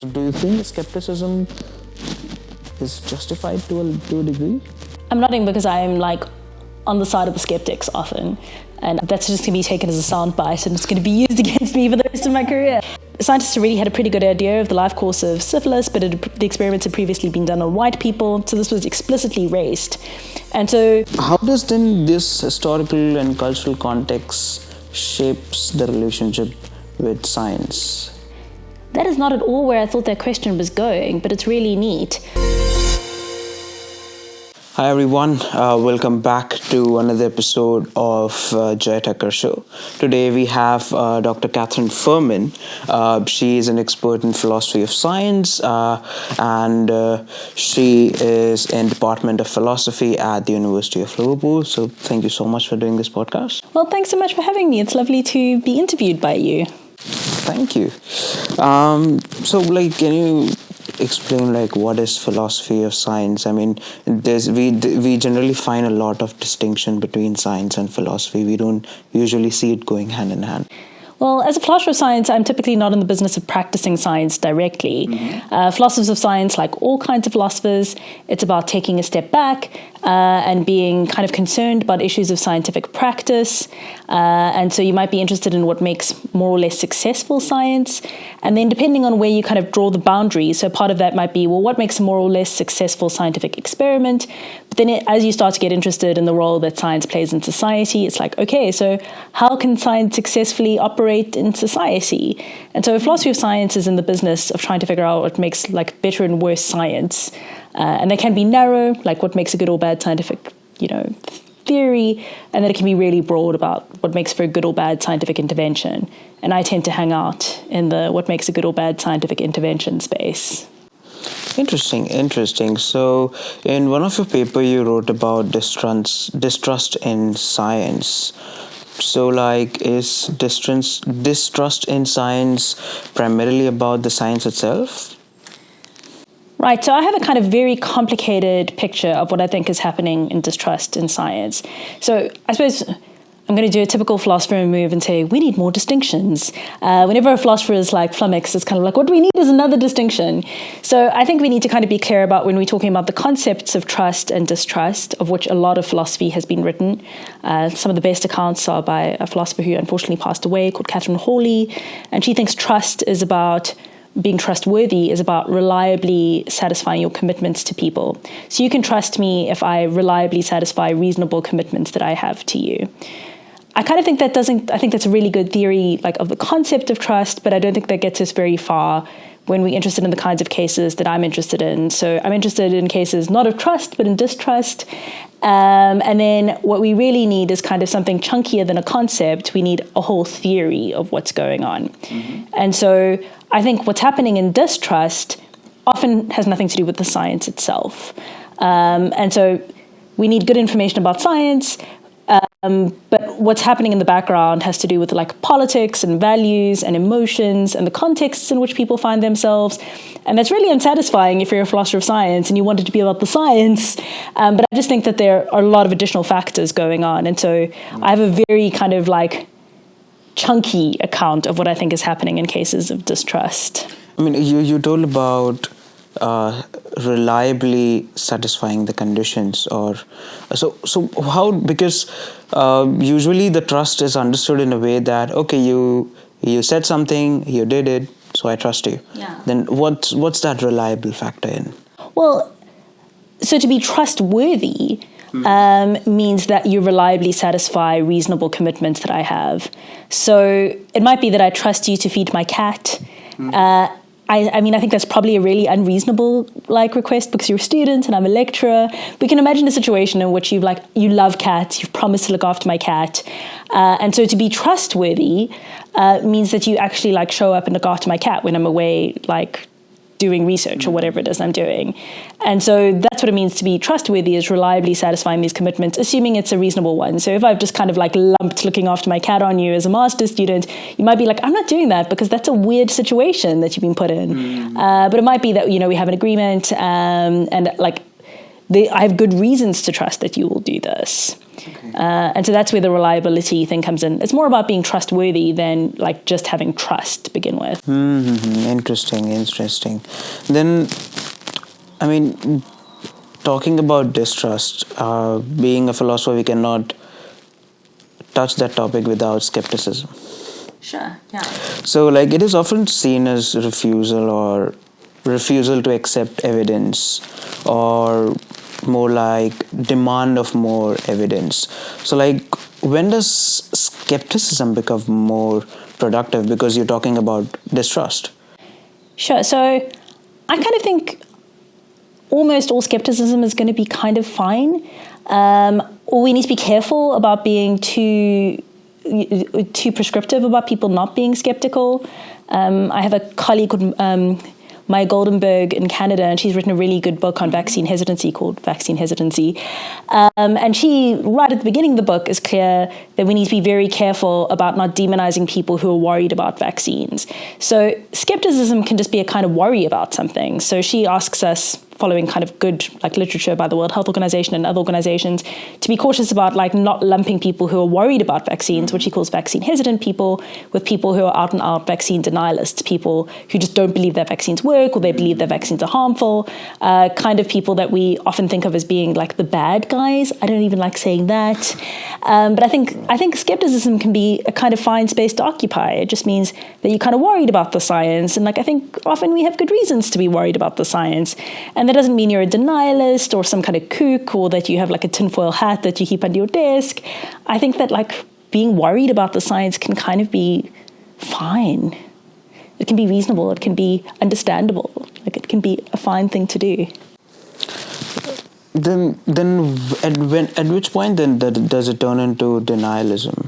Do you think skepticism is justified to a degree? I'm nodding because I'm on the side of the skeptics often, and that's just going to be taken as a soundbite and it's going to be used against me for the rest of my career. Scientists already had a pretty good idea of the life course of syphilis, but the experiments had previously been done on white people, so this was explicitly raced. And so, how does then this historical and cultural context shapes the relationship with science? That is not at all where I thought that question was going, but it's really neat. Hi everyone, welcome back to another episode of Thakkar Show. Today we have Dr. Katherine Furman. She is an expert in philosophy of science and she is in Department of Philosophy at the University of Liverpool. So thank you so much for doing this podcast. Well, thanks so much for having me. It's lovely to be interviewed by you. Thank you. Can you explain what is philosophy of science? I mean, we generally find a lot of distinction between science and philosophy. We don't usually see it going hand in hand. Well, as a philosopher of science, I'm typically not in the business of practicing science directly. Philosophers of science, like all kinds of philosophers, it's about taking a step back and being kind of concerned about issues of scientific practice. And so you might be interested in what makes more or less successful science. And then depending on where you kind of draw the boundaries, so part of that might be, well, what makes a more or less successful scientific experiment? But then as you start to get interested in the role that science plays in society, it's like, okay, so how can science successfully operate in society? And so philosophy of science is in the business of trying to figure out what makes better and worse science. And they can be narrow, like what makes a good or bad scientific, theory, and then it can be really broad about what makes for a good or bad scientific intervention. And I tend to hang out in the what makes a good or bad scientific intervention space. Interesting. So, in one of your papers, you wrote about distrust in science. So, is distrust in science primarily about the science itself? Right, so I have a kind of very complicated picture of what I think is happening in distrust in science. So I suppose I'm going to do a typical philosopher move and say, we need more distinctions. Whenever a philosopher is flummoxed, it's kind of what we need is another distinction. So I think we need to kind of be clear about when we're talking about the concepts of trust and distrust, of which a lot of philosophy has been written. Some of the best accounts are by a philosopher who unfortunately passed away called Katherine Furman, and she thinks trust is about being trustworthy, is about reliably satisfying your commitments to people. So you can trust me if I reliably satisfy reasonable commitments that I have to you. I kind of think I think that's a really good theory of the concept of trust, but I don't think that gets us very far when we're interested in the kinds of cases that I'm interested in. So I'm interested in cases not of trust, but in distrust. And then what we really need is kind of something chunkier than a concept. We need a whole theory of what's going on. And so I think what's happening in distrust often has nothing to do with the science itself. And so we need good information about science, but what's happening in the background has to do with politics and values and emotions and the contexts in which people find themselves. And that's really unsatisfying if you're a philosopher of science and you want it to be about the science. But I just think that there are a lot of additional factors going on. And so I have a very kind of chunky account of what I think is happening in cases of distrust. I mean, you told about reliably satisfying the conditions, or so how, because usually the trust is understood in a way that, okay, you said something, you did it, so I trust you. Yeah. Then what's that reliable factor in? Well, so to be trustworthy means that you reliably satisfy reasonable commitments that I have. So it might be that I trust you to feed my cat. I mean, I think that's probably a really unreasonable request because you're a student and I'm a lecturer. We can imagine a situation in which you love cats, you've promised to look after my cat. And so to be trustworthy means that you actually show up and look after my cat when I'm away, doing research or whatever it is I'm doing. And so that's what it means to be trustworthy, is reliably satisfying these commitments, assuming it's a reasonable one. So if I've just kind of lumped looking after my cat on you as a master's student, you might be I'm not doing that because that's a weird situation that you've been put in. But it might be that, we have an agreement and I have good reasons to trust that you will do this. And so that's where the reliability thing comes in. It's more about being trustworthy than like just having trust to begin with. Interesting. Then, I mean, talking about distrust, being a philosopher, we cannot touch that topic without skepticism. Sure, yeah. So, like, it is often seen as refusal to accept evidence, or more like demand of more evidence. So, like, when does skepticism become more productive? Because you're talking about distrust. Sure. So I kind of think almost all skepticism is going to be kind of fine. Or we need to be careful about being too prescriptive about people not being skeptical. I have a colleague called Maya Goldenberg in Canada, and she's written a really good book on vaccine hesitancy called Vaccine Hesitancy. And she, right at the beginning of the book, is clear that we need to be very careful about not demonizing people who are worried about vaccines. So skepticism can just be a kind of worry about something. So she asks us, following kind of good like literature by the World Health Organization and other organizations, to be cautious about like not lumping people who are worried about vaccines, which she calls vaccine hesitant people, with people who are out and out vaccine denialists, people who just don't believe that vaccines work or they believe that vaccines are harmful, kind of people that we often think of as being like the bad guys. I don't even like saying that. But I think skepticism can be a kind of fine space to occupy. It just means that you're kind of worried about the science. And like I think often we have good reasons to be worried about the science. And that doesn't mean you're a denialist or some kind of kook, or that you have like a tinfoil hat that you keep under your desk. I think that like being worried about the science can kind of be fine. It can be reasonable. It can be understandable. Like it can be a fine thing to do. Then at which point then does it turn into denialism?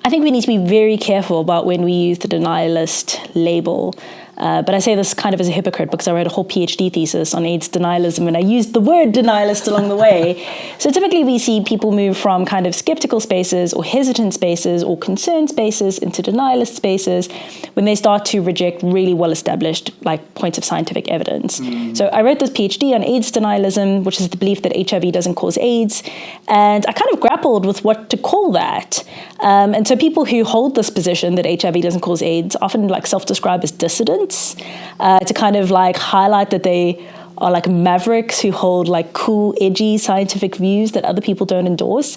I think we need to be very careful about when we use the denialist label. But I say this kind of as a hypocrite because I wrote a whole PhD thesis on AIDS denialism, and I used the word denialist along the way. So typically we see people move from kind of skeptical spaces or hesitant spaces or concerned spaces into denialist spaces when they start to reject really well-established like points of scientific evidence. So I wrote this PhD on AIDS denialism, which is the belief that HIV doesn't cause AIDS. And I kind of grappled with what to call that. And so people who hold this position that HIV doesn't cause AIDS often like self-describe as dissidents, to kind of like highlight that they are like mavericks who hold like cool, edgy scientific views that other people don't endorse.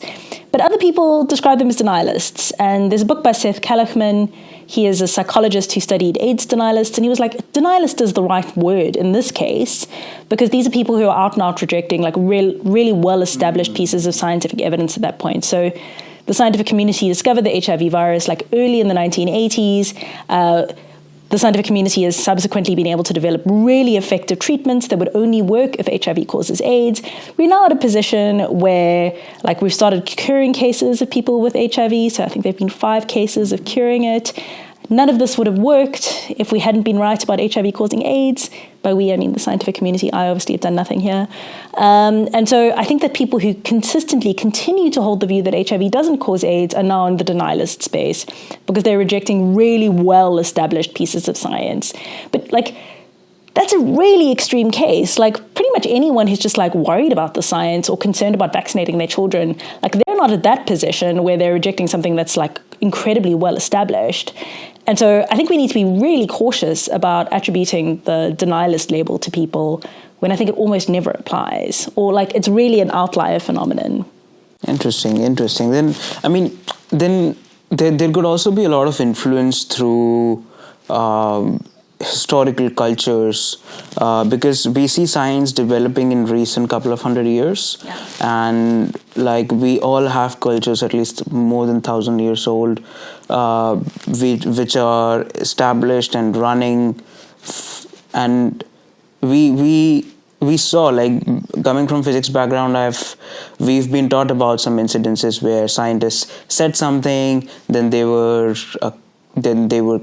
But other people describe them as denialists. And there's a book by Seth Kalichman. He is a psychologist who studied AIDS denialists. And he was like, denialist is the right word in this case, because these are people who are out and out rejecting like really well-established pieces of scientific evidence at that point. So the scientific community discovered the HIV virus like early in the 1980s. The scientific community has subsequently been able to develop really effective treatments that would only work if HIV causes AIDS. We're now at a position where like we've started curing cases of people with HIV. So I think there have been 5 cases of curing it. None of this would have worked if we hadn't been right about HIV causing AIDS. By we, I mean the scientific community. I obviously have done nothing here. And so I think that people who consistently continue to hold the view that HIV doesn't cause AIDS are now in the denialist space because they're rejecting really well-established pieces of science. But like, that's a really extreme case. Like pretty much anyone who's just like worried about the science or concerned about vaccinating their children, like they're not at that position where they're rejecting something that's like incredibly well established. And so I think we need to be really cautious about attributing the denialist label to people when I think it almost never applies, or like it's really an outlier phenomenon. Interesting. Then, I mean, then there could also be a lot of influence through historical cultures, because we see science developing in recent couple of 100 years, and like we all have cultures at least more than 1,000 years old, which are established and running, and we saw, like, coming from physics background, we've been taught about some incidences where scientists said something, then they were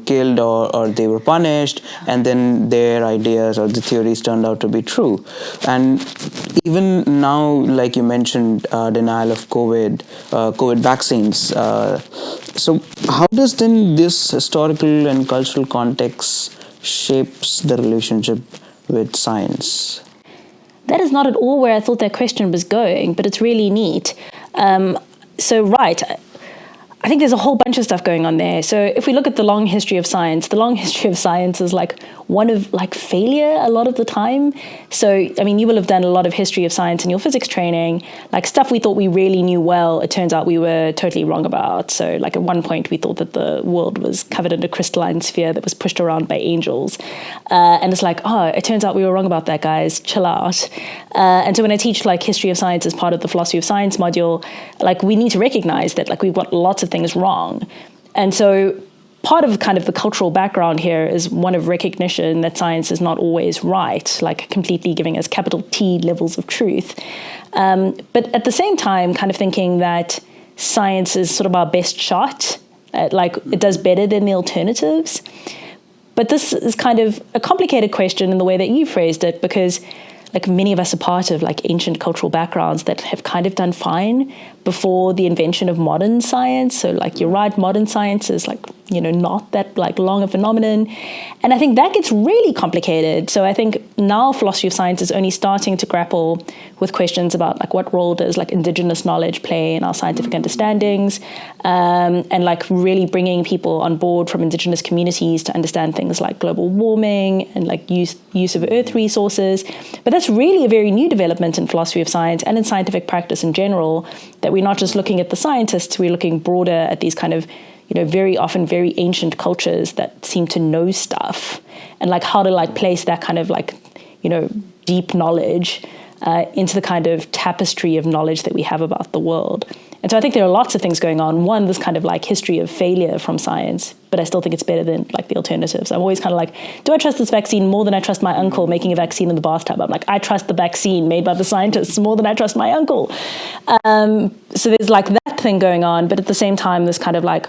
killed or they were punished, and then their ideas or the theories turned out to be true. And even now, like you mentioned, denial of COVID vaccines. So how does then this historical and cultural context shapes the relationship with science? That is not at all where I thought that question was going, but it's really neat. right. I think there's a whole bunch of stuff going on there. So if we look at the long history of science, is like one of like failure a lot of the time. So, I mean, you will have done a lot of history of science in your physics training, like stuff we thought we really knew well. It turns out we were totally wrong about. So like at one point we thought that the world was covered in a crystalline sphere that was pushed around by angels. And it's like, oh, it turns out we were wrong about that, guys, chill out. And so when I teach like history of science as part of the philosophy of science module, like we need to recognize that like we've got lots of things wrong. And so part of kind of the cultural background here is one of recognition that science is not always right, like completely giving us capital T levels of truth. But at the same time, kind of thinking that science is sort of our best shot, like it does better than the alternatives. But this is kind of a complicated question in the way that you phrased it, because like many of us are part of like ancient cultural backgrounds that have kind of done fine before the invention of modern science. So like you're right, modern science is like, you know, not that like long a phenomenon. And I think that gets really complicated. So I think now philosophy of science is only starting to grapple with questions about like what role does like indigenous knowledge play in our scientific understandings, and like really bringing people on board from indigenous communities to understand things like global warming and like use of earth resources. But that's really a very new development in philosophy of science and in scientific practice in general, that we're not just looking at the scientists, we're looking broader at these kind of, you know, very often very ancient cultures that seem to know stuff, and like how to like place that kind of like, you know, deep knowledge into the kind of tapestry of knowledge that we have about the world. And so I think there are lots of things going on. One, this kind of like history of failure from science, but I still think it's better than like the alternatives. I'm always kind of like, do I trust this vaccine more than I trust my uncle making a vaccine in the bathtub? I'm like, I trust the vaccine made by the scientists more than I trust my uncle. So there's like that thing going on, but at the same time, there's kind of like,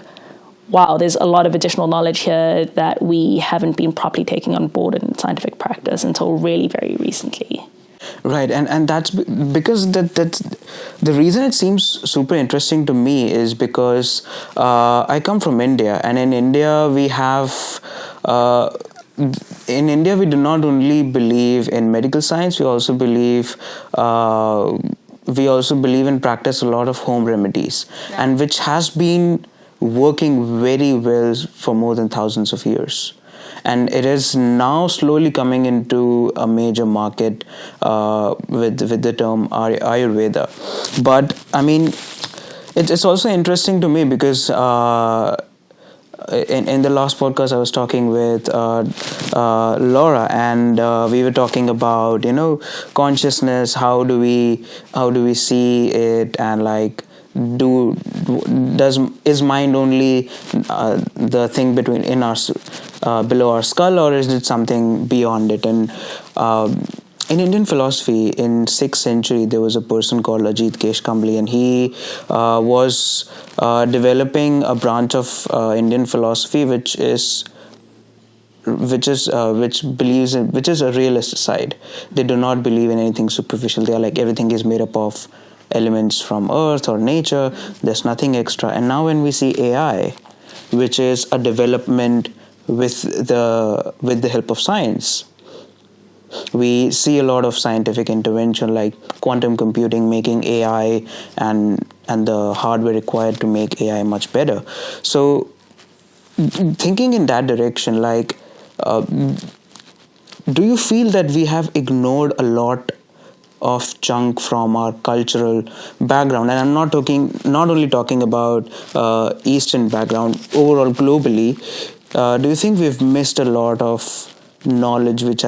wow, there's a lot of additional knowledge here that we haven't been properly taking on board in scientific practice until really very recently. Right, and that's because that's the reason it seems super interesting to me is because I come from India, and in India we have we do not only believe in medical science, we also believe and practice a lot of home remedies, and which has been working very well for more than thousands of years. And it is now slowly coming into a major market with the term Ayurveda. But I mean, it's also interesting to me because in the last podcast I was talking with Laura, and we were talking about, you know, consciousness. How do we see it, and like, is mind only the thing below our skull, or is it something beyond it? And in Indian philosophy, in 6th century, there was a person called Ajit Keshkambli, and he was developing a branch of Indian philosophy which is a realist side. They do not believe in anything superficial. They are like, everything is made up of elements from earth or nature, there's nothing extra. And now when we see AI, which is a development with the help of science, we see a lot of scientific intervention like quantum computing making AI and the hardware required to make AI much better. So thinking in that direction, like, do you feel that we have ignored a lot of chunk from our cultural background? And I'm not only talking about Eastern background, overall globally. Do you think we've missed a lot of knowledge which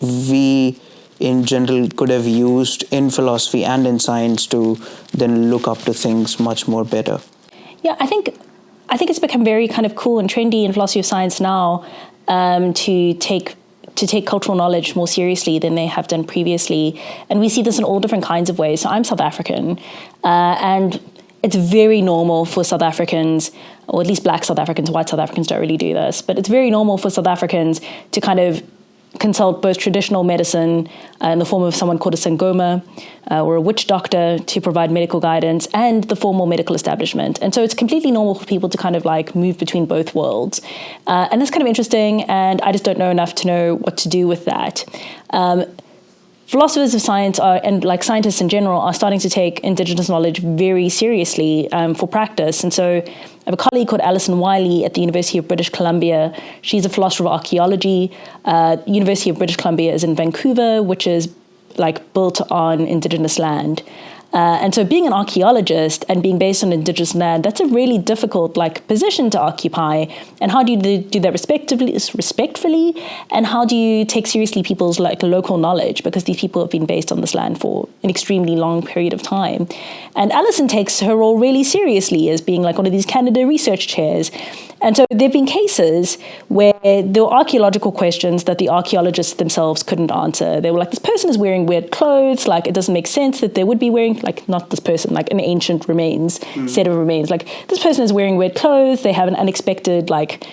we in general could have used in philosophy and in science to then look up to things much more better? Yeah, I think it's become very kind of cool and trendy in philosophy of science now to take cultural knowledge more seriously than they have done previously. And we see this in all different kinds of ways. So I'm South African, and it's very normal for South Africans, or at least Black South Africans, white South Africans don't really do this, but it's very normal for South Africans to kind of consult both traditional medicine in the form of someone called a sangoma or a witch doctor to provide medical guidance, and the formal medical establishment. And so it's completely normal for people to kind of like move between both worlds. And that's kind of interesting, and I just don't know enough to know what to do with that. philosophers of science and like scientists in general are starting to take indigenous knowledge very seriously for practice. And so I have a colleague called Alison Wiley at the University of British Columbia. She's a philosopher of archaeology. University of British Columbia is in Vancouver, which is like built on indigenous land. And so being an archaeologist and being based on indigenous land, that's a really difficult like position to occupy. And how do you do that respectfully? And how do you take seriously people's like local knowledge? Because these people have been based on this land for an extremely long period of time. And Alison takes her role really seriously as being like one of these Canada research chairs. And so there have been cases where there were archaeological questions that the archaeologists themselves couldn't answer. They were like, this person is wearing weird clothes. Like, it doesn't make sense that they would be wearing, like, not this person, like an ancient remains, set of remains. Like, this person is wearing weird clothes. They have an unexpected, like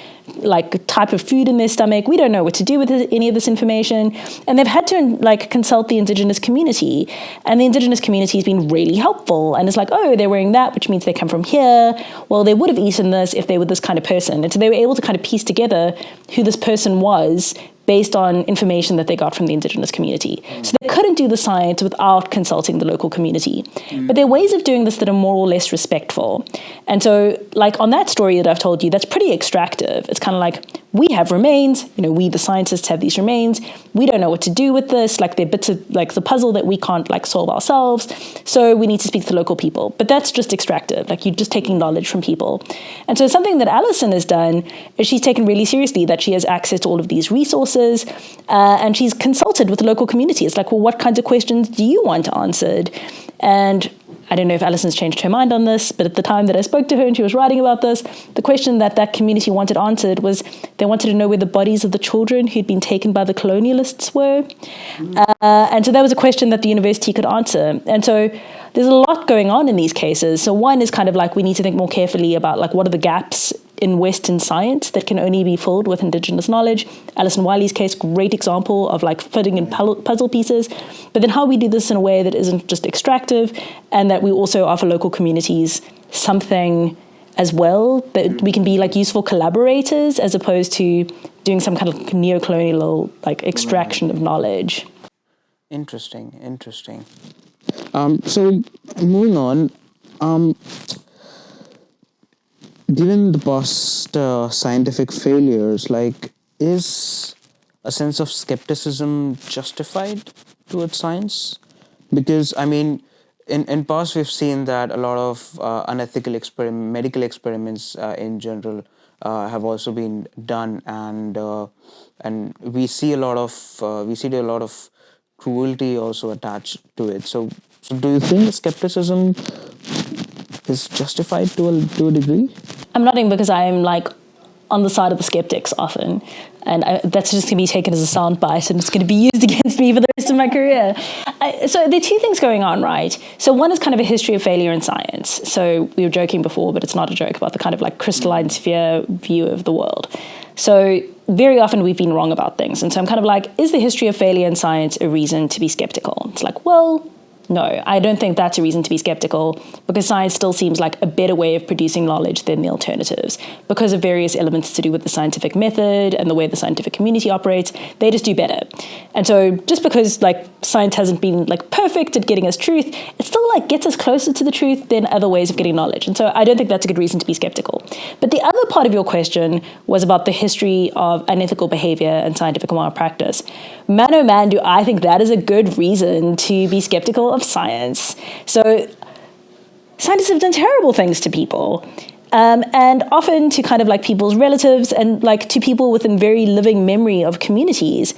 type of food in their stomach. We don't know what to do with any of this information. And they've had to like consult the indigenous community. And the indigenous community has been really helpful. And it's like, oh, they're wearing that, which means they come from here. Well, they would have eaten this if they were this kind of person. And so they were able to kind of piece together who this person was based on information that they got from the indigenous community. So they couldn't do the science without consulting the local community. But there are ways of doing this that are more or less respectful. And so, like on that story that I've told you, that's pretty extractive. It's kind of like, we have remains, we the scientists have these remains. We don't know what to do with this. Like they're bits of like the puzzle that we can't like solve ourselves. So we need to speak to local people. But that's just extractive. Like you're just taking knowledge from people. And so something that Alison has done is she's taken really seriously that she has access to all of these resources, and she's consulted with the local community. It's like, well, what kinds of questions do you want answered? And I don't know if Alison's changed her mind on this, but at the time that I spoke to her and she was writing about this, the question that community wanted answered was they wanted to know where the bodies of the children who'd been taken by the colonialists were. And so that was a question that the university could answer. And so there's a lot going on in these cases. So one is kind of like we need to think more carefully about like what are the gaps in Western science that can only be filled with indigenous knowledge. Alison Wiley's case, great example of like fitting in puzzle pieces. But then how we do this in a way that isn't just extractive and that we also offer local communities something as well, that we can be like useful collaborators as opposed to doing some kind of neo-colonial like extraction of knowledge. Interesting. So moving on, given the past scientific failures, like, is a sense of skepticism justified towards science? Because, I mean, in past we've seen that a lot of unethical medical experiments in general have also been done, and we see a lot of cruelty also attached to it. So do you think skepticism is justified to a degree? I'm nodding because I'm like on the side of the skeptics often, and that's just going to be taken as a soundbite and it's going to be used against me for the rest of my career. So there are two things going on, right? So one is kind of a history of failure in science. So we were joking before, but it's not a joke, about the kind of like crystalline sphere view of the world. So very often we've been wrong about things. And so I'm kind of like, is the history of failure in science a reason to be skeptical? It's like, well, no, I don't think that's a reason to be skeptical, because science still seems like a better way of producing knowledge than the alternatives. Because of various elements to do with the scientific method and the way the scientific community operates, they just do better. And so just because like science hasn't been like perfect at getting us truth, it still like gets us closer to the truth than other ways of getting knowledge. And so I don't think that's a good reason to be skeptical. But the other part of your question was about the history of unethical behavior and scientific malpractice. Man, oh man, do I think that is a good reason to be skeptical of science. So scientists have done terrible things to people, and often to kind of like people's relatives and like to people within very living memory of communities.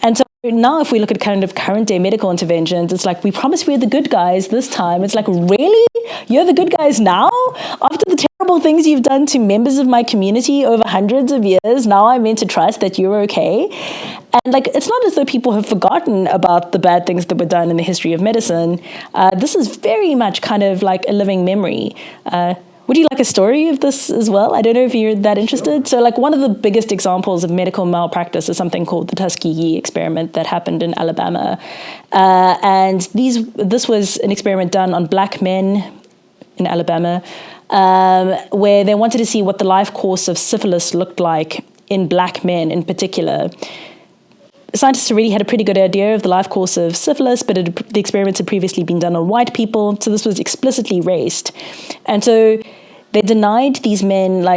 And so now if we look at kind of current day medical interventions, it's like, we promise we're the good guys this time. It's like, really? You're the good guys now? After the terrible things you've done to members of my community over hundreds of years, now I'm meant to trust that you're okay? And like, it's not as though people have forgotten about the bad things that were done in the history of medicine. This is very much kind of like a living memory. Would you like a story of this as well? I don't know if you're that interested. So like one of the biggest examples of medical malpractice is something called the Tuskegee experiment that happened in Alabama. And this was an experiment done on black men in Alabama, where they wanted to see what the life course of syphilis looked like in black men in particular. scientists already had a pretty good idea of the life course of syphilis, but the experiments had previously been done on white people, so this was explicitly erased. And so they denied these men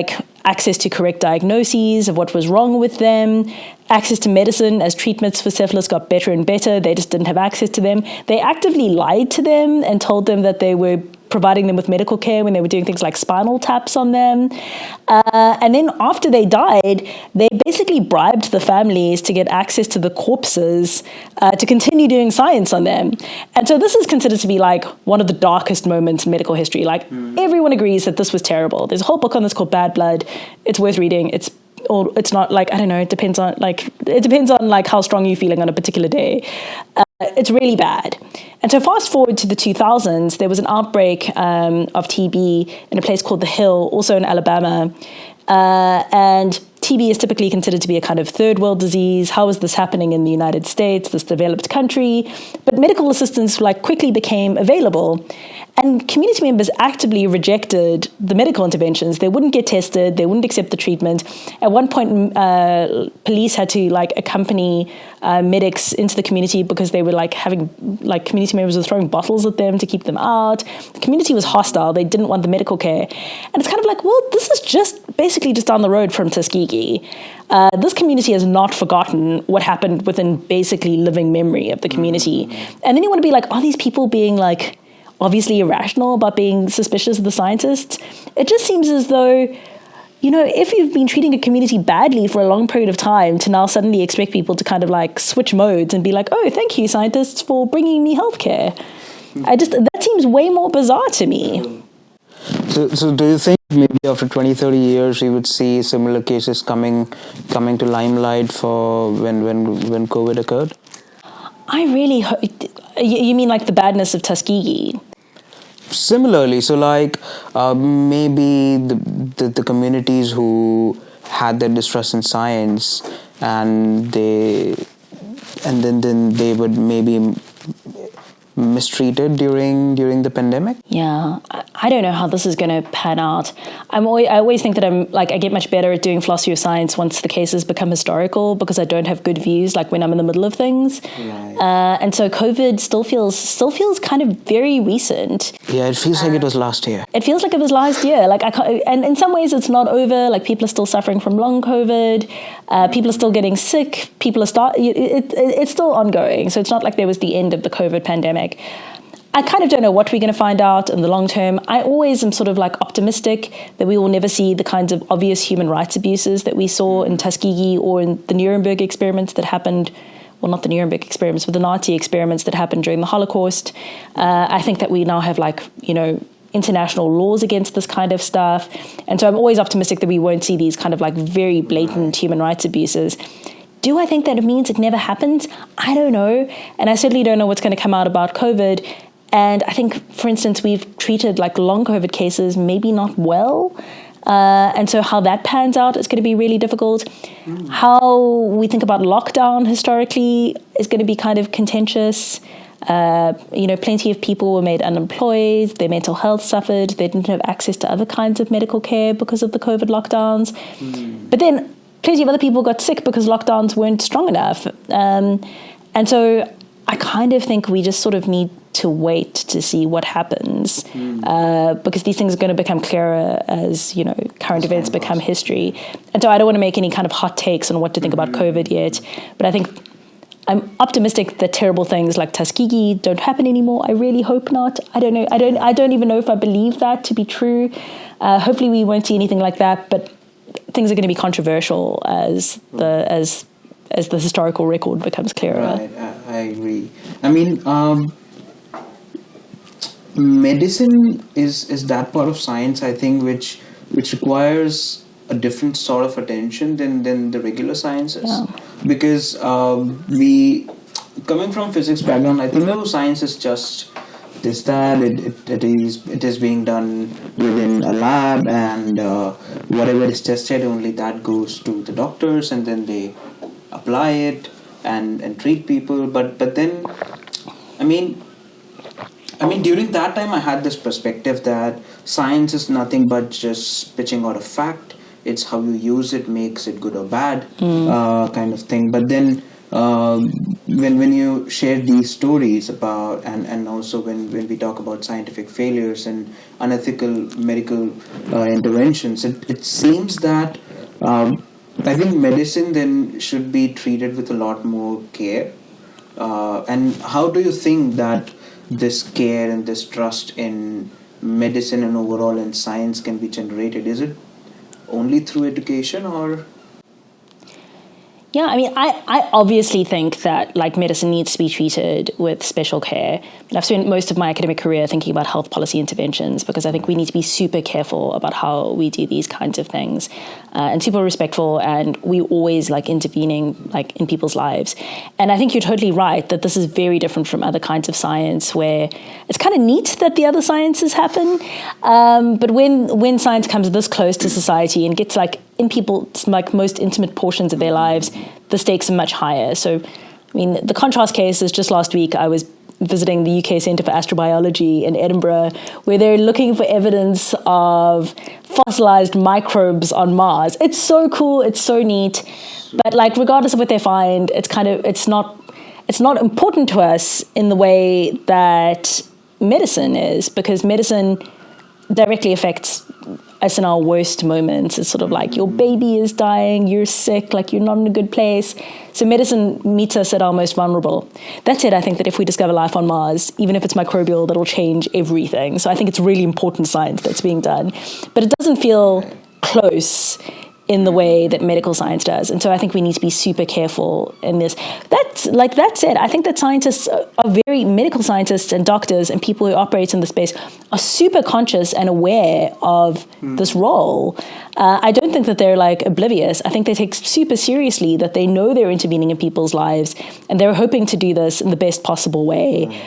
access to correct diagnoses of what was wrong with them, access to medicine as treatments for syphilis got better and better. They just didn't have access to them. They actively lied to them and told them that they were providing them with medical care when they were doing things like spinal taps on them. And then after they died, they basically bribed the families to get access to the corpses to continue doing science on them. And so this is considered to be one of the darkest moments in medical history. Everyone agrees that this was terrible. There's a whole book on this called Bad Blood. It's worth reading. It's not I don't know, it depends on how strong you're feeling on a particular day. It's really bad. And so fast forward to the 2000s, there was an outbreak of TB in a place called The Hill, also in Alabama. And TB is typically considered to be a kind of third world disease. How is this happening in the United States, this developed country? But medical assistance quickly became available. And community members actively rejected the medical interventions. They wouldn't get tested. They wouldn't accept the treatment. At one point, police had to accompany medics into the community because they were having community members were throwing bottles at them to keep them out. The community was hostile. They didn't want the medical care. And it's kind of well, this is basically just down the road from Tuskegee. This community has not forgotten what happened within basically living memory of the community. And then you want to be are these people being obviously irrational about being suspicious of the scientists? It just seems as though, if you've been treating a community badly for a long period of time to now suddenly expect people to kind of switch modes and be oh, thank you, scientists, for bringing me healthcare. That seems way more bizarre to me. So do you think maybe after 20, 30 years we would see similar cases coming to limelight for when COVID occurred? I really hope. You mean the badness of Tuskegee? Similarly, so maybe the communities who had their distrust in science and then they would maybe mistreated during the pandemic? Yeah, I don't know how this is going to pan out. I always think that I get much better at doing philosophy of science once the cases become historical because I don't have good views when I'm in the middle of things. Right. And so COVID still feels kind of very recent. Yeah, it feels like it was last year. It feels like it was last year. And in some ways it's not over. People are still suffering from long COVID. People are still getting sick. It's still ongoing. So it's not like there was the end of the COVID pandemic. I kind of don't know what we're going to find out in the long term. I always am sort of optimistic that we will never see the kinds of obvious human rights abuses that we saw in Tuskegee or in the Nuremberg experiments that happened. Well, not the Nuremberg experiments, but the Nazi experiments that happened during the Holocaust. I think that we now have international laws against this kind of stuff. And so I'm always optimistic that we won't see these kind of very blatant human rights abuses. Do I think that it means it never happens? I don't know. And I certainly don't know what's going to come out about COVID. And I think, for instance, we've treated long COVID cases maybe not well. And so how that pans out is going to be really difficult. How we think about lockdown historically is going to be kind of contentious. Plenty of people were made unemployed. Their mental health suffered. They didn't have access to other kinds of medical care because of the COVID lockdowns. But then plenty of other people got sick because lockdowns weren't strong enough. And so I kind of think we just sort of need to wait to see what happens because these things are going to become clearer as, current events become history. And so I don't want to make any kind of hot takes on what to think about COVID yet. But I think I'm optimistic that terrible things like Tuskegee don't happen anymore. I really hope not. I don't know. I don't even know if I believe that to be true. Hopefully we won't see anything like that, but things are going to be controversial as the historical record becomes clearer. Right, I agree. I mean, medicine is that part of science, I think, which requires a different sort of attention than the regular sciences. Yeah. Because we, coming from physics background, I think science is just this, that, it is being done within a lab, and whatever is tested, only that goes to the doctors, and then they apply it and treat people. But then, I mean, during that time, I had this perspective that science is nothing but just pitching out a fact. It's how you use it makes it good or bad, kind of thing. But then when you share these stories about, and also when we talk about scientific failures and unethical medical interventions, it seems that I think medicine then should be treated with a lot more care. And how do you think that this care and this trust in medicine and overall in science can be generated? Is it only through education, or? Yeah, I mean, I obviously think that like medicine needs to be treated with special care. And I've spent most of my academic career thinking about health policy interventions because I think we need to be super careful about how we do these kinds of things and super respectful. And we always like intervening like in people's lives. And I think you're totally right that this is very different from other kinds of science where it's kind of neat that the other sciences happen. But when science comes this close to society and gets like in people's like most intimate portions of their lives, the stakes are much higher. So, I mean, the contrast case is just last week I was visiting the UK Centre for Astrobiology in Edinburgh, where they're looking for evidence of fossilized microbes on Mars. It's so cool, it's so neat. But like regardless of what they find, it's not important to us in the way that medicine is, because medicine directly affects us in our worst moments. It's sort of like your baby is dying, you're sick, like you're not in a good place. So medicine meets us at our most vulnerable. That said, I think that if we discover life on Mars, even if it's microbial, that'll change everything. So I think it's really important science that's being done. But it doesn't feel close in the way that medical science does. And so I think we need to be super careful in this. That said, I think that scientists medical scientists and doctors and people who operate in the space are super conscious and aware of this role. I don't think that they're like oblivious. I think they take super seriously that they know they're intervening in people's lives and they're hoping to do this in the best possible way,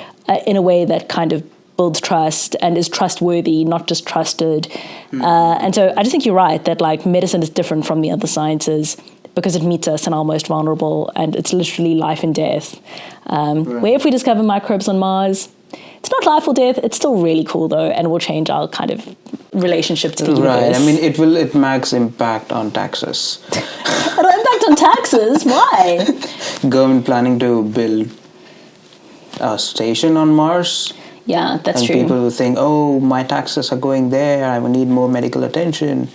in a way that kind of builds trust and is trustworthy, not just trusted. And so I just think you're right that like medicine is different from the other sciences because it meets us in our most vulnerable and it's literally life and death. Where if we discover microbes on Mars, it's not life or death. It's still really cool though, and will change our kind of relationship to the universe. Right. I mean, it makes impact on taxes. It'll impact on taxes? Why? Government planning to build a station on Mars. Yeah, that's true. And people will think, oh, my taxes are going there. I will need more medical attention.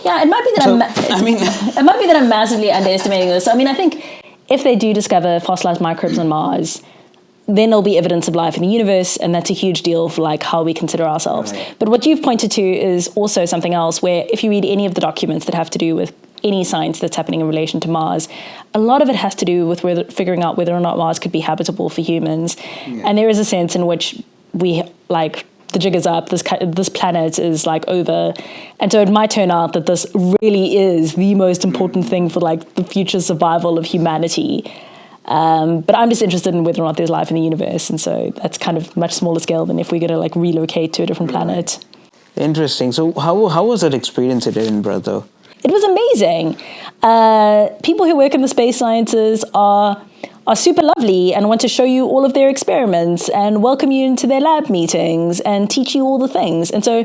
Yeah, it might be that it might be that I'm massively underestimating this. I mean, I think if they do discover fossilized microbes on Mars, then there'll be evidence of life in the universe, and that's a huge deal for like how we consider ourselves. Right. But what you've pointed to is also something else where if you read any of the documents that have to do with any science that's happening in relation to Mars, a lot of it has to do with figuring out whether or not Mars could be habitable for humans. Yeah. And there is a sense in which we like the jig is up, this planet is like over, and so it might turn out that this really is the most important thing for like the future survival of humanity. But I'm just interested in whether or not there's life in the universe, and so that's kind of much smaller scale than if we're going to like relocate to a different planet. Interesting. So how was that experience at Edinburgh though? It was amazing. People who work in the space sciences are super lovely and want to show you all of their experiments and welcome you into their lab meetings and teach you all the things. And so,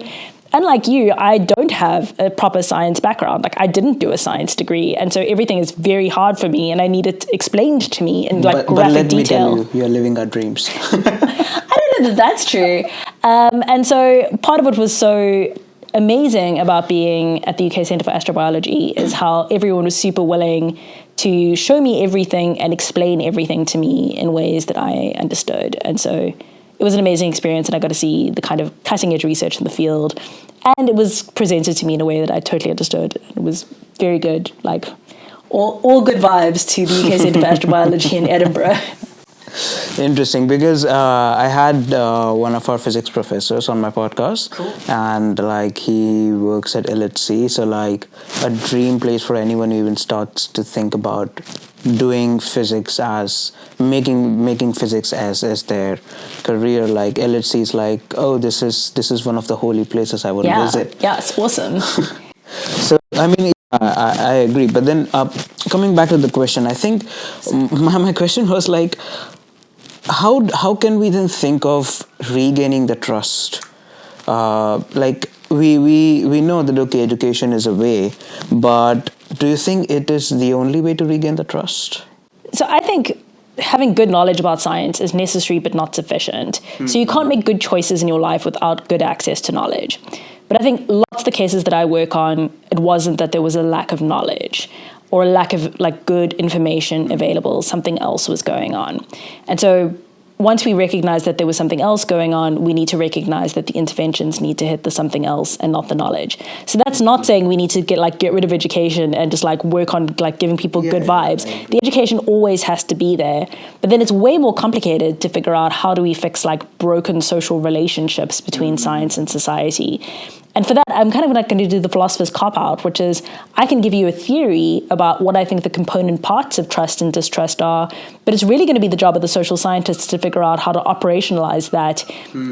unlike you, I don't have a proper science background. Like, I didn't do a science degree. And so everything is very hard for me and I need it explained to me in like graphic detail. But let me tell you, you're living our dreams. I don't know that that's true. And so part of what was so amazing about being at the UK Centre for Astrobiology is how everyone was super willing to show me everything and explain everything to me in ways that I understood. And so it was an amazing experience, and I got to see the kind of cutting edge research in the field, and it was presented to me in a way that I totally understood. It was very good, like all good vibes to the UK Centre for Astrobiology in Edinburgh. Interesting, because I had one of our physics professors on my podcast. Cool. And like he works at LHC, so like a dream place for anyone who even starts to think about doing physics as making physics as their career. Like LHC is like, oh, this is one of the holy places I want to visit. Yeah, it's awesome. So I mean, I agree, but then coming back to the question, I think my question was like, how can we then think of regaining the trust? Like we know that okay, education is a way, but do you think it is the only way to regain the trust? So I think having good knowledge about science is necessary but not sufficient. So you can't make good choices in your life without good access to knowledge. But I think lots of the cases that I work on, it wasn't that there was a lack of knowledge or a lack of like good information available. Something else was going on. And so once we recognize that there was something else going on, we need to recognize that the interventions need to hit the something else and not the knowledge. So that's not saying we need to get rid of education and just like work on like giving people good vibes. The education always has to be there, but then it's way more complicated to figure out how do we fix like broken social relationships between science and society. And for that, I'm kind of like going to do the philosopher's cop-out, which is I can give you a theory about what I think the component parts of trust and distrust are, but it's really going to be the job of the social scientists to figure out how to operationalize that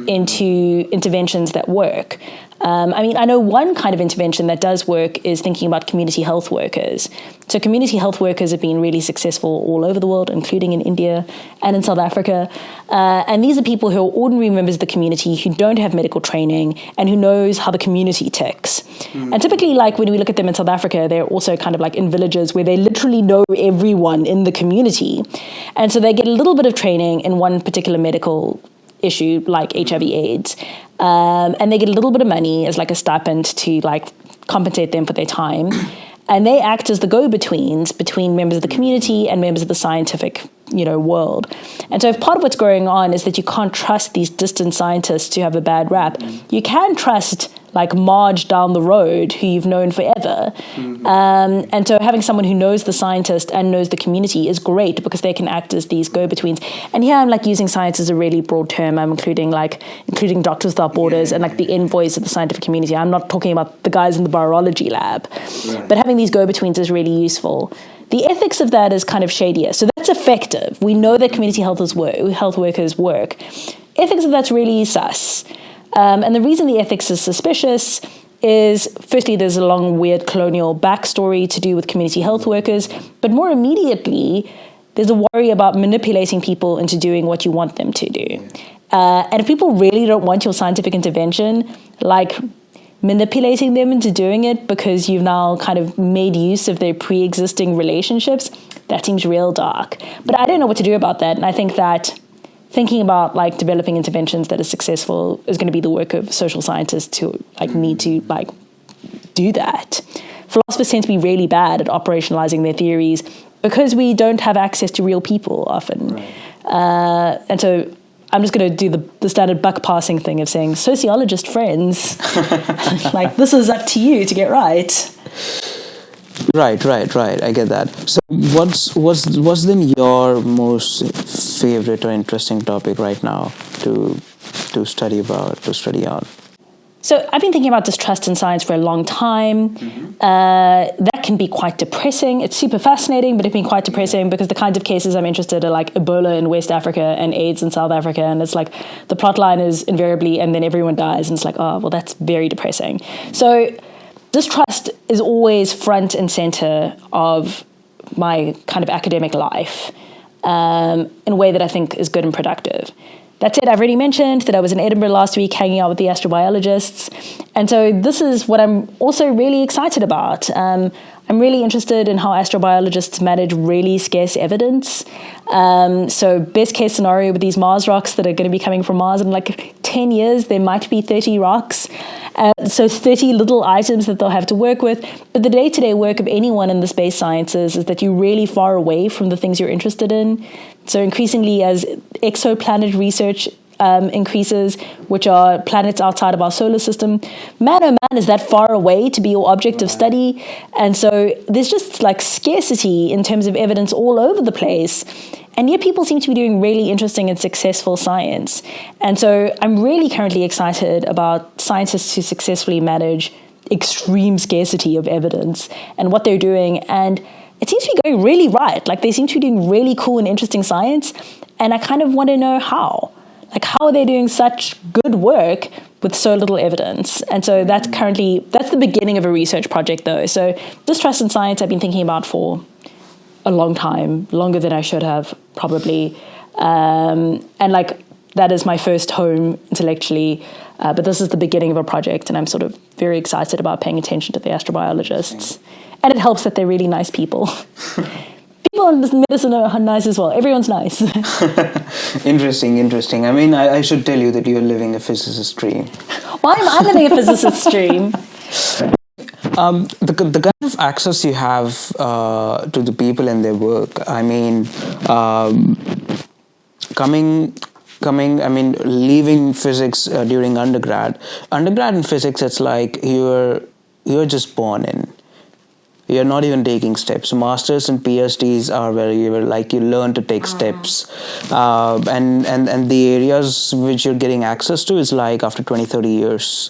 into interventions that work. I mean, I know one kind of intervention that does work is thinking about community health workers. So community health workers have been really successful all over the world, including in India and in South Africa. And these are people who are ordinary members of the community who don't have medical training and who knows how the community ticks. And typically, like when we look at them in South Africa, they're also kind of like in villages where they literally know everyone in the community. And so they get a little bit of training in one particular medical issue like HIV/AIDS, and they get a little bit of money as like a stipend to like compensate them for their time, and they act as the go-betweens between members of the community and members of the scientific world. And so if part of what's going on is that you can't trust these distant scientists who have a bad rap, you can trust like Marge down the road who you've known forever. And so having someone who knows the scientist and knows the community is great because they can act as these go-betweens. And here I'm like using science as a really broad term. I'm including Doctors Without Borders and like the envoys of the scientific community. I'm not talking about the guys in the virology lab. Right. But having these go-betweens is really useful. The ethics of that is kind of shadier. So that's effective. We know that community health workers work. Ethics of that's really sus. And the reason the ethics is suspicious is, firstly, there's a long, weird colonial backstory to do with community health workers. But more immediately, there's a worry about manipulating people into doing what you want them to do. And if people really don't want your scientific intervention, like manipulating them into doing it because you've now kind of made use of their pre-existing relationships, that seems real dark. But I don't know what to do about that. And I think that thinking about like developing interventions that are successful is going to be the work of social scientists who like need to like do that. Philosophers tend to be really bad at operationalizing their theories because we don't have access to real people often. Right. And so I'm just going to do the standard buck passing thing of saying, sociologist friends, like this is up to you to get right. Right. I get that. So what's then your most favorite or interesting topic right now to study on? So I've been thinking about distrust in science for a long time. That can be quite depressing. It's super fascinating, but it's been quite depressing because the kinds of cases I'm interested in are like Ebola in West Africa and AIDS in South Africa. And it's like the plot line is invariably, and then everyone dies. And it's like, oh, well, that's very depressing. So distrust is always front and center of my kind of academic life in a way that I think is good and productive. That said, I've already mentioned that I was in Edinburgh last week hanging out with the astrobiologists. And so this is what I'm also really excited about. I'm really interested in how astrobiologists manage really scarce evidence. So best case scenario with these Mars rocks that are going to be coming from Mars in like 10 years, there might be 30 rocks. So 30 little items that they'll have to work with. But the day-to-day work of anyone in the space sciences is that you're really far away from the things you're interested in. So increasingly as exoplanet research increases, which are planets outside of our solar system, man oh man, is that far away to be your object of study. And so there's just like scarcity in terms of evidence all over the place. And yet people seem to be doing really interesting and successful science. And so I'm really currently excited about scientists who successfully manage extreme scarcity of evidence and what they're doing. And it seems to be going really right. Like they seem to be doing really cool and interesting science. And I kind of want to know how. Like, how are they doing such good work with so little evidence? And so that's the beginning of a research project, though. So distrust in science I've been thinking about for a long time, longer than I should have, probably. And like, that is my first home intellectually. But this is the beginning of a project, and I'm sort of very excited about paying attention to the astrobiologists. And it helps that they're really nice people. People in medicine are nice as well. Everyone's nice. Interesting. I mean, I should tell you that you're living a physicist dream. Why am I living a physicist's dream? The kind of access you have to the people and their work. I mean, leaving physics during undergrad in physics, it's like you're just born in. You're not even taking steps. Masters and PhDs are where you learn to take steps, and the areas which you're getting access to is like after 20-30 years,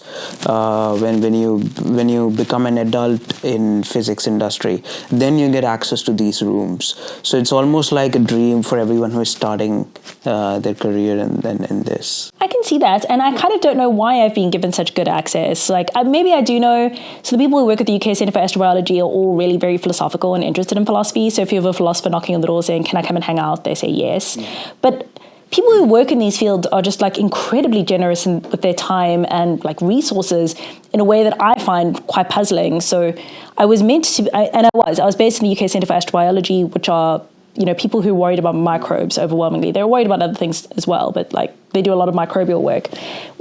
when you become an adult in physics industry, then you get access to these rooms. So it's almost like a dream for everyone who is starting their career in this. I can see that, and I kind of don't know why I've been given such good access. Like, maybe I do know. So the people who work at the UK Centre for Astrobiology are all really very philosophical and interested in philosophy. So if you have a philosopher knocking on the door saying, "Can I come and hang out?" they say yes. But people who work in these fields are just like incredibly generous with their time and like resources in a way that I find quite puzzling. So I was meant to, I was based in the UK Centre for Astrobiology, which are, you know, people who are worried about microbes overwhelmingly. They're worried about other things as well, but like they do a lot of microbial work.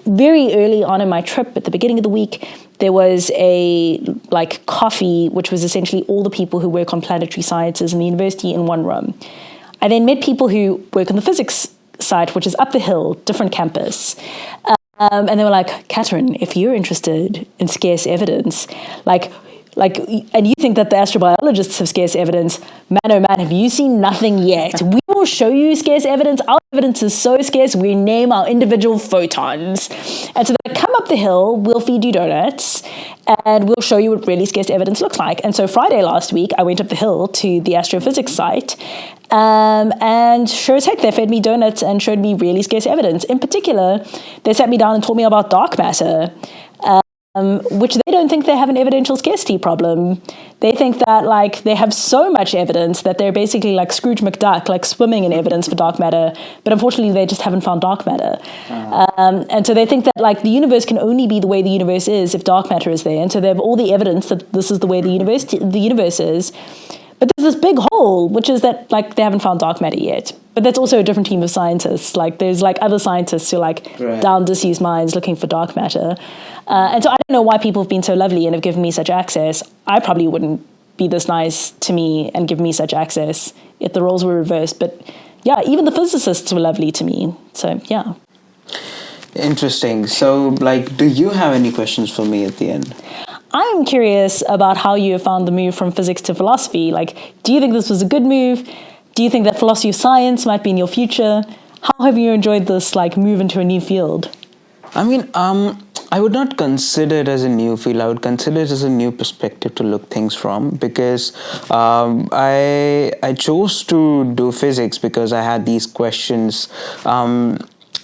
Very early on in my trip, at the beginning of the week, there was a like coffee, which was essentially all the people who work on planetary sciences in the university in one room. I then met people who work on the physics site, which is up the hill, different campus. And they were like, "Katherine, if you're interested in scarce evidence, and you think that the astrobiologists have scarce evidence, man, oh man, have you seen nothing yet? We will show you scarce evidence. Our evidence is so scarce, we name our individual photons." And so they come up the hill, we'll feed you donuts, and we'll show you what really scarce evidence looks like. And so Friday last week, I went up the hill to the astrophysics site, and sure as heck, they fed me donuts and showed me really scarce evidence. In particular, they sat me down and told me about dark matter, which they don't think they have an evidential scarcity problem. They think that like they have so much evidence that they're basically like Scrooge McDuck, like swimming in evidence for dark matter, but unfortunately they just haven't found dark matter. And so they think that like the universe can only be the way the universe is if dark matter is there. And so they have all the evidence that this is the way the universe is. But there's this big hole, which is that like they haven't found dark matter yet. But that's also a different team of scientists. Like there's like other scientists who are like down disused mines looking for dark matter. And so I don't know why people have been so lovely and have given me such access. I probably wouldn't be this nice to me and give me such access if the roles were reversed. But yeah, even the physicists were lovely to me. So yeah. Interesting. So like, do you have any questions for me at the end? I'm curious about how you have found the move from physics to philosophy. Like, do you think this was a good move? Do you think that philosophy of science might be in your future? How have you enjoyed this like move into a new field? I mean, I would not consider it as a new field. I would consider it as a new perspective to look things from, because I chose to do physics because I had these questions.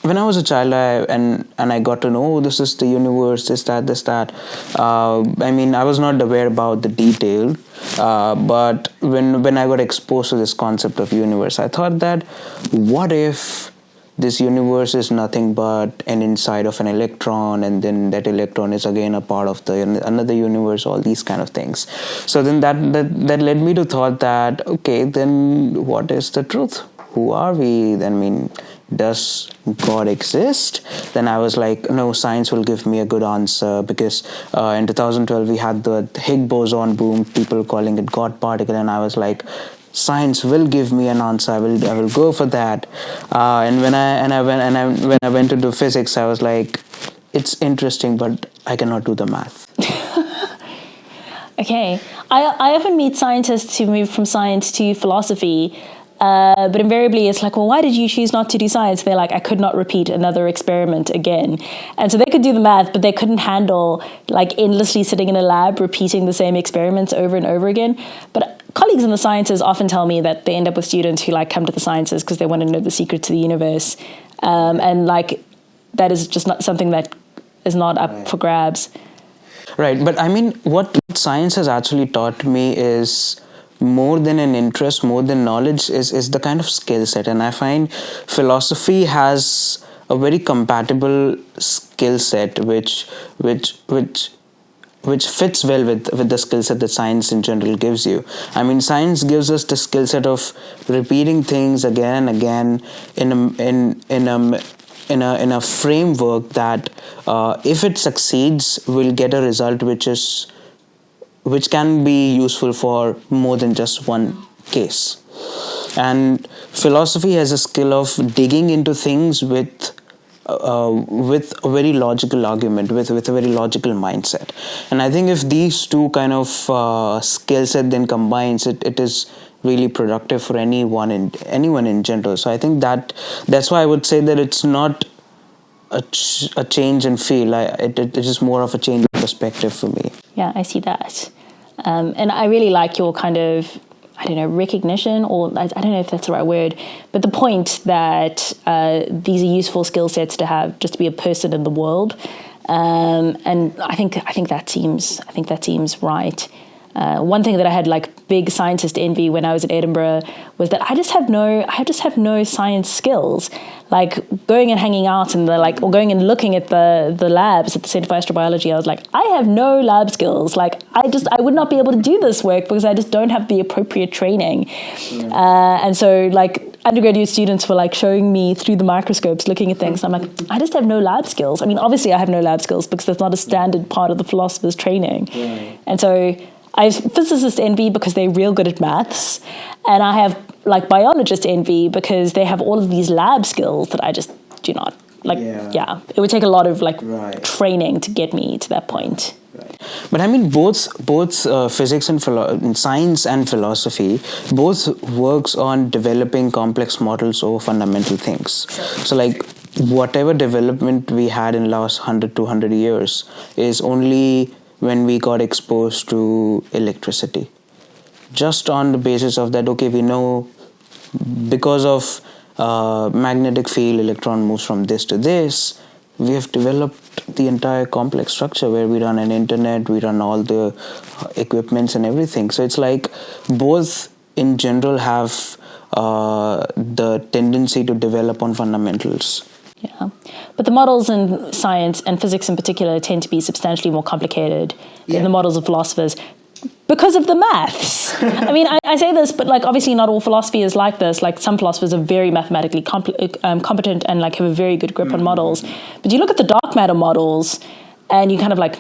When I was a child, I got to know, this is the universe, this, that. I mean, I was not aware about the detail, but when I got exposed to this concept of universe, I thought that, what if this universe is nothing but an inside of an electron, and then that electron is again a part of another universe, all these kind of things. So then that led me to thought that, okay, then what is the truth? Who are we? I mean, does God exist? Then I was like, no, science will give me a good answer, because in 2012 we had the Higgs boson boom, people calling it God particle, and I was like, science will give me an answer. I will go for that. And when I went to do physics, I was like, it's interesting, but I cannot do the math. Okay, I often meet scientists who move from science to philosophy. But invariably it's like, well, why did you choose not to do science? They're like, I could not repeat another experiment again. And so they could do the math, but they couldn't handle like endlessly sitting in a lab repeating the same experiments over and over again. But colleagues in the sciences often tell me that they end up with students who like come to the sciences because they want to know the secret to the universe. And like that is just not something that is not up for grabs. Right. But I mean, what science has actually taught me is, more than an interest, more than knowledge, is the kind of skill set. And I find philosophy has a very compatible skill set, which which fits well with the skill set that science in general gives you. I mean, science gives us the skill set of repeating things again and again in a framework that if it succeeds, will get a result which can be useful for more than just one case. And philosophy has a skill of digging into things with a very logical argument, with a very logical mindset. And I think if these two kind of skill set then combines, it is really productive for anyone in general. So I think that's why I would say that it's not a change in field. It is more of a change in perspective for me. Yeah, I see that. And I really like your kind of, I don't know, recognition, or I don't know if that's the right word, but the point that these are useful skill sets to have just to be a person in the world. And I think that seems right. One thing that I had like big scientist envy when I was at Edinburgh was that I just have no science skills. Like going and hanging out and or going and looking at the labs at the Centre for Astrobiology, I was like, I have no lab skills. Like I would not be able to do this work because I just don't have the appropriate training. And so like undergraduate students were like showing me through the microscopes, looking at things. And I'm like, I just have no lab skills. I mean, obviously I have no lab skills because that's not a standard part of the philosopher's training. Right. And so I have physicist envy because they're real good at maths, and I have like biologist envy because they have all of these lab skills that I just do not. Like, yeah it would take a lot of training to get me to that point. Right. But I mean, both physics and science and philosophy both works on developing complex models over fundamental things. So like whatever development we had in the last 100, 200 years is only when we got exposed to electricity. Just on the basis of that, okay, we know because of magnetic field, electron moves from this to this, we have developed the entire complex structure where we run an internet, we run all the equipments and everything. So it's like both in general have the tendency to develop on fundamentals. Yeah, but the models in science and physics in particular tend to be substantially more complicated than the models of philosophers because of the maths. I mean, I say this, but like obviously not all philosophy is like this. Like some philosophers are very mathematically competent and like have a very good grip on models. But you look at the dark matter models and you kind of like,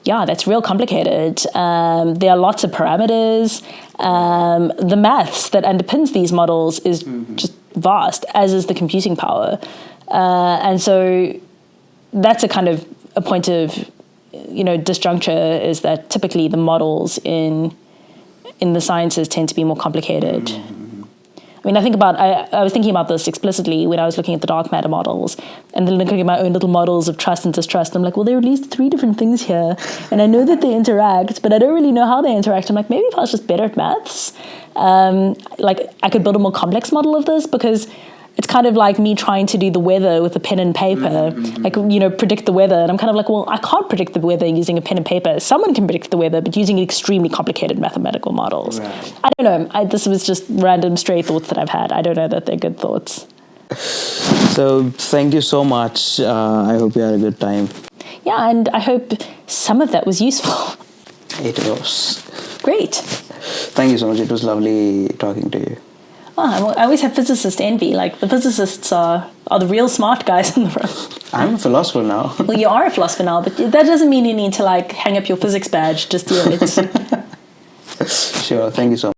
yeah, that's real complicated. There are lots of parameters. The maths that underpins these models is just vast, as is the computing power. And so that's a kind of a point of, disjuncture, is that typically the models in the sciences tend to be more complicated. I mean, I was thinking about this explicitly when I was looking at the dark matter models and then looking at my own little models of trust and distrust. I'm like, well, there are at least 3 different things here. And I know that they interact, but I don't really know how they interact. I'm like, maybe if I was just better at maths, I could build a more complex model of this, because it's kind of like me trying to do the weather with a pen and paper, predict the weather. And I'm kind of like, well, I can't predict the weather using a pen and paper. Someone can predict the weather, but using extremely complicated mathematical models. Right. I don't know. This was just random stray thoughts that I've had. I don't know that they're good thoughts. So thank you so much. I hope you had a good time. Yeah, and I hope some of that was useful. It was. Great. Thank you so much. It was lovely talking to you. Oh, I always have physicist envy. Like, the physicists are the real smart guys in the room. I'm a philosopher now. Well, you are a philosopher now, but that doesn't mean you need to, hang up your physics badge just yet. Sure. Thank you so much.